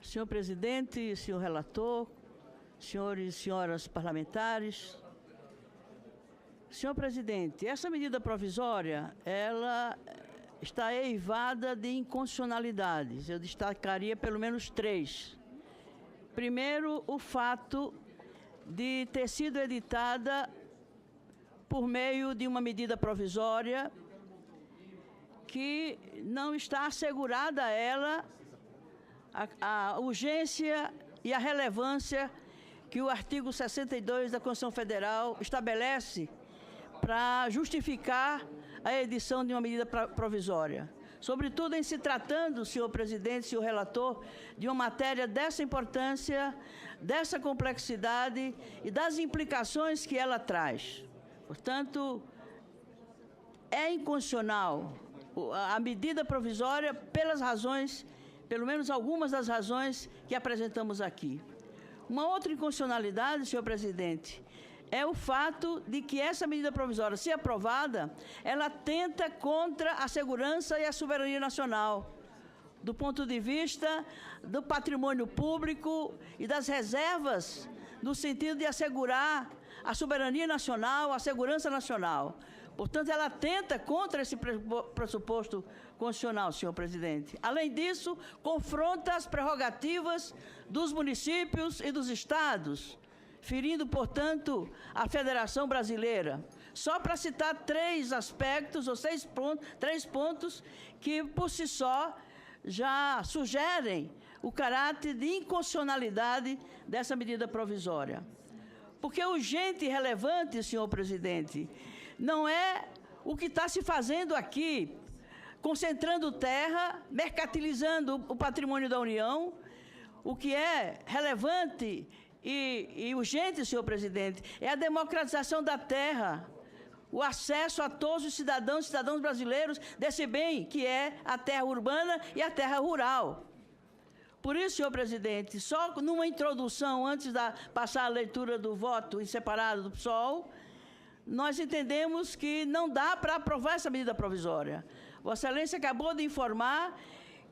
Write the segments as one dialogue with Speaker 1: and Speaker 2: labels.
Speaker 1: Senhor presidente, senhor relator, senhores e senhoras parlamentares. Senhor presidente, essa medida provisória, ela está eivada de inconstitucionalidades. Eu destacaria pelo menos 3. Primeiro, o fato de ter sido editada por meio de uma medida provisória que não está assegurada a ela a urgência e a relevância que o artigo 62 da Constituição Federal estabelece para justificar a edição de uma medida provisória. Sobretudo em se tratando, senhor presidente, senhor relator, de uma matéria dessa importância, dessa complexidade e das implicações que ela traz. Portanto, é inconstitucional a medida provisória pelas razões, pelo menos algumas das razões que apresentamos aqui. Uma outra inconstitucionalidade, senhor presidente, é o fato de que essa medida provisória, se aprovada, ela atenta contra a segurança e a soberania nacional, do ponto de vista do patrimônio público e das reservas, no sentido de assegurar a soberania nacional, a segurança nacional. Portanto, ela atenta contra esse pressuposto constitucional, senhor presidente. Além disso, confronta as prerrogativas dos municípios e dos estados, ferindo, portanto, a Federação Brasileira. Só para citar 3 aspectos, ou 3 pontos, que por si só já sugerem o caráter de inconstitucionalidade dessa medida provisória. Porque urgente e relevante, senhor presidente, não é o que está se fazendo aqui, concentrando terra, mercantilizando o patrimônio da União. O que é relevante e urgente, senhor presidente, é a democratização da terra, o acesso a todos os cidadãos e cidadãos brasileiros desse bem que é a terra urbana e a terra rural. Por isso, senhor presidente, só numa introdução, antes de passar a leitura do voto em separado do PSOL, nós entendemos que não dá para aprovar essa medida provisória. Vossa Excelência acabou de informar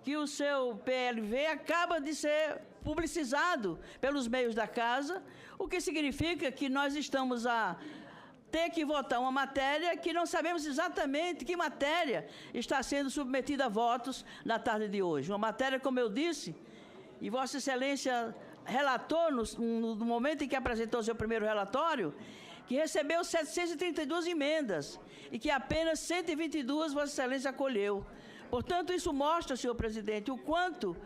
Speaker 1: que o seu PLV acaba de ser publicizado pelos meios da casa, o que significa que nós estamos a ter que votar uma matéria que não sabemos exatamente que matéria está sendo submetida a votos na tarde de hoje. Uma matéria, como eu disse, e Vossa Excelência relatou no momento em que apresentou o seu primeiro relatório, que recebeu 732 emendas e que apenas 122 Vossa Excelência acolheu. Portanto, isso mostra, senhor presidente, o quanto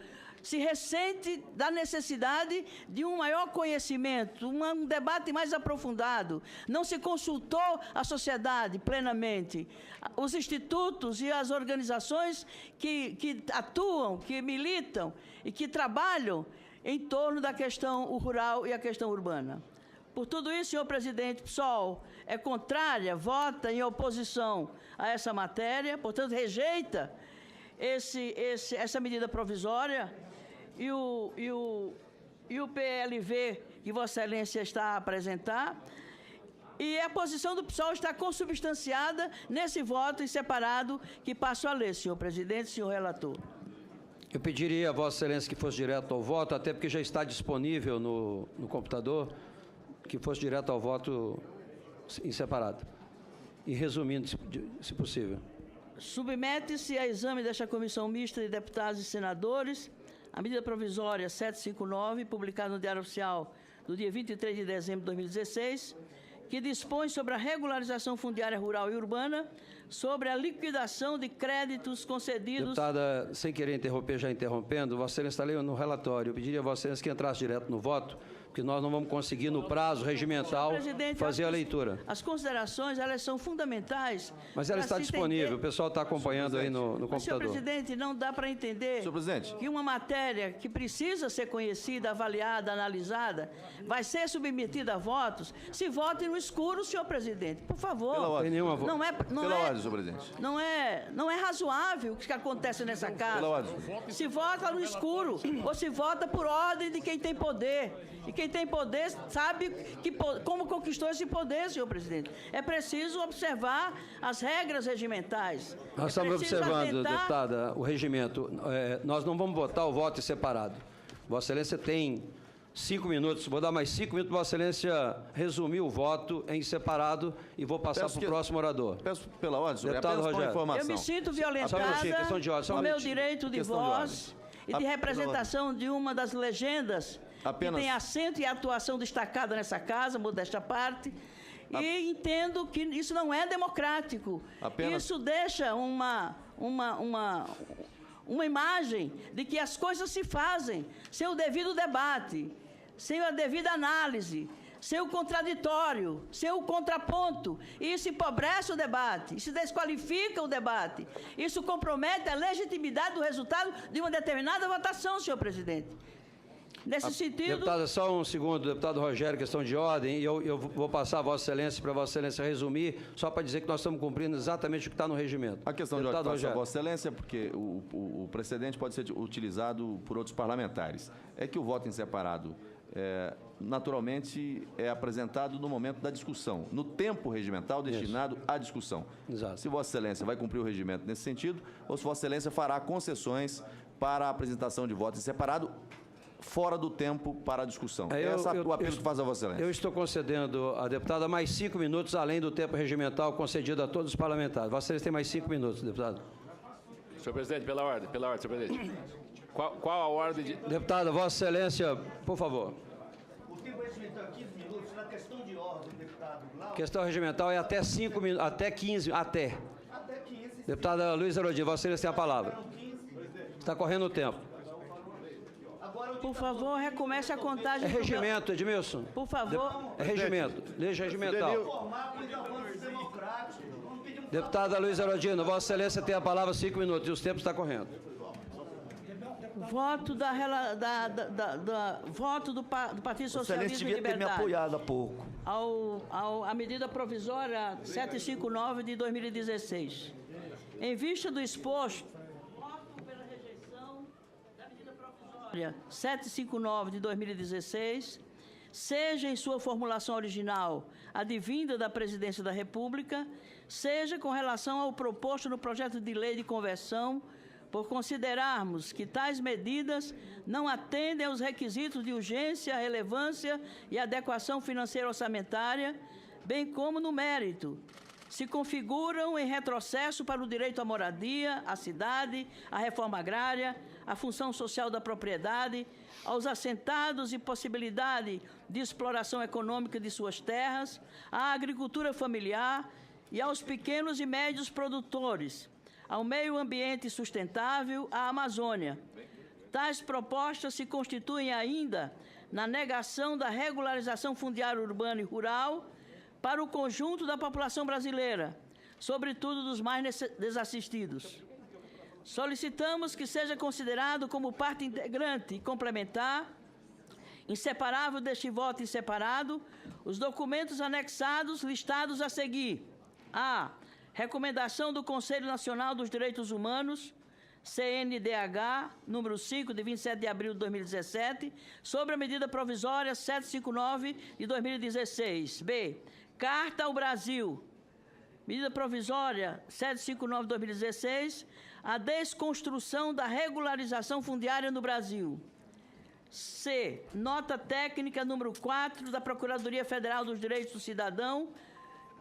Speaker 1: se ressente da necessidade de um maior conhecimento, um debate mais aprofundado. Não se consultou a sociedade plenamente, os institutos e as organizações que atuam, que militam e que trabalham em torno da questão rural e a questão urbana. Por tudo isso, senhor presidente, o PSOL é contrária, vota em oposição a essa matéria, portanto, rejeita essa medida provisória e o PLV que Vossa Excelência está a apresentar. E a posição do PSOL está consubstanciada nesse voto em separado que passo a ler, senhor presidente, senhor relator.
Speaker 2: Eu pediria a Vossa Excelência que fosse direto ao voto, até porque já está disponível no computador, que fosse direto ao voto em separado. E resumindo, se possível.
Speaker 1: Submete-se a exame desta Comissão Mista de Deputados e Senadores a medida provisória 759, publicada no Diário Oficial do dia 23 de dezembro de 2016, que dispõe sobre a regularização fundiária rural e urbana, sobre a liquidação de créditos concedidos... Deputada,
Speaker 2: sem querer interromper, já interrompendo, Vossa Excelência está lendo no relatório. Eu pediria a Vossa Excelência que entrasse direto no voto, porque nós não vamos conseguir, no prazo regimental, fazer a leitura.
Speaker 1: As considerações, elas são fundamentais.
Speaker 2: Mas ela está disponível, o pessoal está acompanhando aí no computador.
Speaker 1: Senhor presidente, não dá para entender que uma matéria que precisa ser conhecida, avaliada, analisada, vai ser submetida a votos, se vote no escuro, senhor presidente. Por favor.
Speaker 3: Pela ordem.
Speaker 1: Pela
Speaker 3: ordem, senhor presidente.
Speaker 1: Não é razoável o que acontece nessa casa.
Speaker 3: Pela ordem.
Speaker 1: Se vota no escuro, ou se vota por ordem de quem tem poder. E quem quem tem poder sabe como conquistou esse poder, senhor presidente. É preciso observar as regras regimentais.
Speaker 2: Nós estamos observando, deputada, o regimento. Nós não vamos votar o voto separado. Vossa Excelência tem 5 minutos. Vou dar mais 5 minutos para Vossa Excelência resumir o voto em separado e vou passar para o próximo orador.
Speaker 3: Peço pela ordem, senhor.
Speaker 2: Deputado Rogério.
Speaker 3: Informação.
Speaker 1: Eu me sinto violentada no meu direito de voz e de representação de uma das legendas que tem assento e atuação destacada nessa casa, modesta parte, e entendo que isso não é democrático. Isso deixa uma imagem de que as coisas se fazem sem o devido debate, sem a devida análise, sem o contraditório, sem o contraponto. Isso empobrece o debate, isso desqualifica o debate, isso compromete a legitimidade do resultado de uma determinada votação, senhor presidente. Nesse sentido...
Speaker 2: Deputada, só um segundo, deputado Rogério, questão de ordem, e eu vou passar a Vossa Excelência para Vossa Excelência resumir, só para dizer que nós estamos cumprindo exatamente o que está no regimento.
Speaker 3: A questão deputado de ordem passa a Vossa Excelência, porque o precedente pode ser utilizado por outros parlamentares. É que o voto em separado, naturalmente, é apresentado no momento da discussão, no tempo regimental destinado à discussão.
Speaker 2: Exato.
Speaker 3: Se Vossa Excelência vai cumprir o regimento nesse sentido, ou se Vossa Excelência fará concessões para a apresentação de voto em separado, fora do tempo para a discussão. Esse é o apelo que faz a Vossa Excelência.
Speaker 2: Eu estou concedendo à deputada mais 5 minutos, além do tempo regimental concedido a todos os parlamentares. Vossa Excelência tem mais 5 minutos, deputado.
Speaker 4: Senhor presidente, pela ordem, senhor presidente. Qual a ordem de...
Speaker 2: Deputada, Vossa Excelência, por favor.
Speaker 5: O tempo regimental é 15 minutos, na questão de ordem, deputado Glauco.
Speaker 2: Questão regimental é até 5 minutos, até 15, até.
Speaker 5: Até 15.
Speaker 2: Deputada Luísa Erundina, Vossa Excelência tem a palavra. Está correndo o tempo.
Speaker 1: Por favor, recomece a contagem.
Speaker 2: É regimento, Edmilson.
Speaker 1: Por favor.
Speaker 2: É regimento, lei regimental. Deputada Luísa Erundina, Vossa Excelência tem a palavra 5 minutos e os tempos estão correndo.
Speaker 1: Voto voto do Partido Socialista e Liberdade.
Speaker 5: Devia ter me apoiado há pouco.
Speaker 1: A medida provisória 759 de 2016. Em vista do exposto, voto pela rejeição da medida provisória 759 de 2016, seja em sua formulação original advinda da Presidência da República, seja com relação ao proposto no projeto de lei de conversão, por considerarmos que tais medidas não atendem aos requisitos de urgência, relevância e adequação financeira orçamentária, bem como no mérito, se configuram em retrocesso para o direito à moradia, à cidade, à reforma agrária, à função social da propriedade, aos assentados e possibilidade de exploração econômica de suas terras, à agricultura familiar e aos pequenos e médios produtores, ao meio ambiente sustentável, à Amazônia. Tais propostas se constituem ainda na negação da regularização fundiária urbana e rural para o conjunto da população brasileira, sobretudo dos mais desassistidos. Solicitamos que seja considerado como parte integrante e complementar, inseparável deste voto em separado, os documentos anexados listados a seguir. A. Recomendação do Conselho Nacional dos Direitos Humanos, CNDH, número 5, de 27 de abril de 2017, sobre a medida provisória 759 de 2016. B. Carta ao Brasil, medida provisória 759 de 2016, a desconstrução da regularização fundiária no Brasil. C. Nota técnica número 4 da Procuradoria Federal dos Direitos do Cidadão,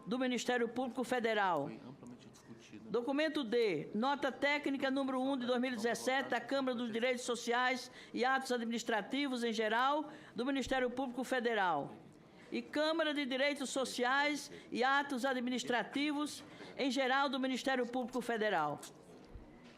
Speaker 1: do Ministério Público Federal. Documento D. Nota técnica número 1 de 2017 da Câmara dos Direitos Sociais e Atos Administrativos em geral do Ministério Público Federal. E Câmara de Direitos Sociais e Atos Administrativos em geral do Ministério Público Federal.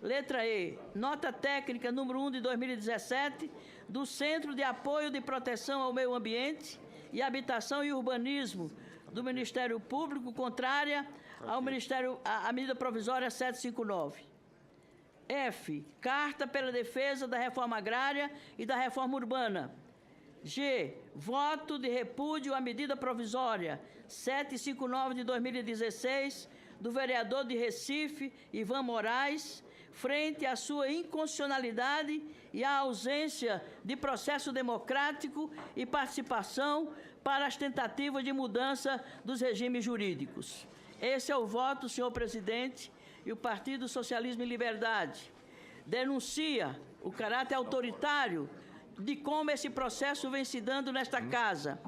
Speaker 1: Letra E. Nota técnica número 1 de 2017 do Centro de Apoio de Proteção ao Meio Ambiente e Habitação e Urbanismo do Ministério Público, contrária ao Ministério, à medida provisória 759. F. Carta pela defesa da reforma agrária e da reforma urbana. G. Voto de repúdio à medida provisória 759 de 2016 do vereador de Recife, Ivan Moraes, frente à sua inconstitucionalidade e à ausência de processo democrático e participação para as tentativas de mudança dos regimes jurídicos. Esse é o voto, senhor presidente, e o Partido Socialismo e Liberdade denuncia o caráter autoritário de como esse processo vem se dando nesta casa.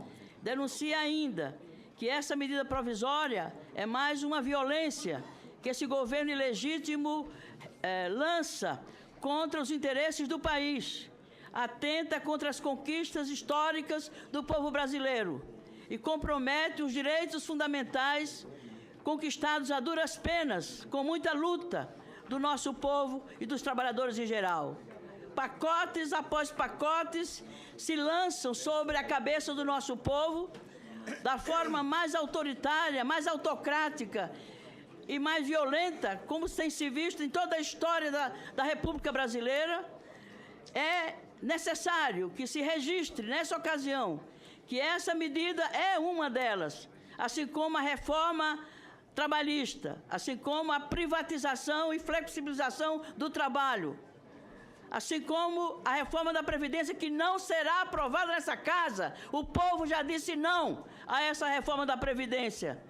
Speaker 1: Denuncia ainda que essa medida provisória é mais uma violência que esse governo ilegítimo lança contra os interesses do país, atenta contra as conquistas históricas do povo brasileiro e compromete os direitos fundamentais conquistados a duras penas, com muita luta do nosso povo e dos trabalhadores em geral. Pacotes após pacotes se lançam sobre a cabeça do nosso povo da forma mais autoritária, mais autocrática e mais violenta, como tem se visto em toda a história da República Brasileira. É necessário que se registre, nessa ocasião, que essa medida é uma delas, assim como a reforma trabalhista, assim como a privatização e flexibilização do trabalho, assim como a reforma da Previdência, que não será aprovada nessa casa. O povo já disse não a essa reforma da Previdência.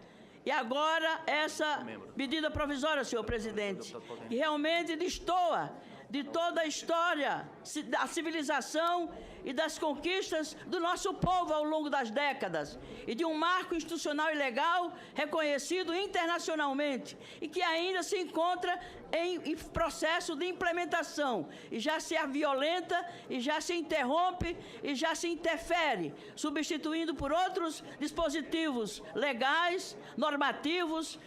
Speaker 1: E agora essa medida provisória, senhor presidente, que realmente destoa de toda a história da civilização e das conquistas do nosso povo ao longo das décadas, e de um marco institucional e legal reconhecido internacionalmente, e que ainda se encontra em processo de implementação, e já se violenta, e já se interrompe, e já se interfere, substituindo por outros dispositivos legais, normativos,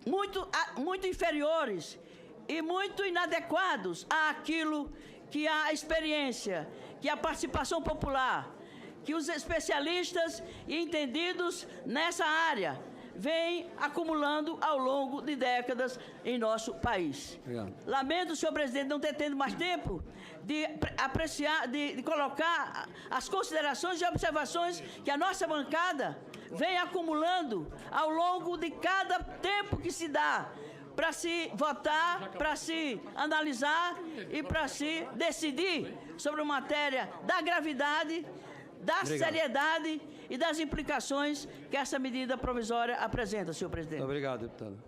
Speaker 1: muito inferiores e muito inadequados àquilo que a experiência, que a participação popular, que os especialistas e entendidos nessa área vêm acumulando ao longo de décadas em nosso país.
Speaker 2: Obrigado.
Speaker 1: Lamento, senhor presidente, não ter tido mais tempo de apreciar, de colocar as considerações e observações que a nossa bancada vem acumulando ao longo de cada tempo que se dá para se votar, para se analisar e para se decidir sobre uma matéria da gravidade, da seriedade e das implicações que essa medida provisória apresenta, senhor presidente.
Speaker 2: Muito obrigado, deputado.